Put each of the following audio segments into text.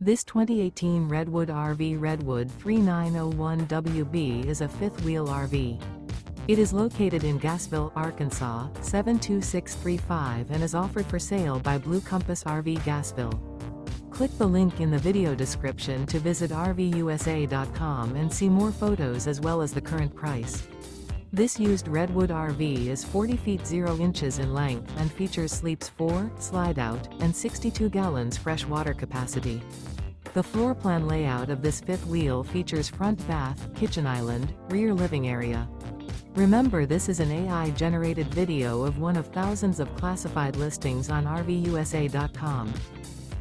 This 2018 Redwood RV Redwood 3901WB is a fifth-wheel RV. It is located in Gassville, Arkansas, 72635 and is offered for sale by Blue Compass RV Gassville. Click the link in the video description to visit RVUSA.com and see more photos as well as the current price. This used Redwood RV is 40 feet 0 inches in length and features sleeps 4, slide-out, and 62 gallons fresh water capacity. The floor plan layout of this fifth wheel features front bath, kitchen island, rear living area. Remember, this is an AI-generated video of one of thousands of classified listings on RVUSA.com.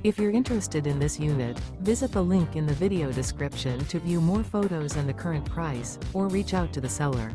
If you're interested in this unit, visit the link in the video description to view more photos and the current price, or reach out to the seller.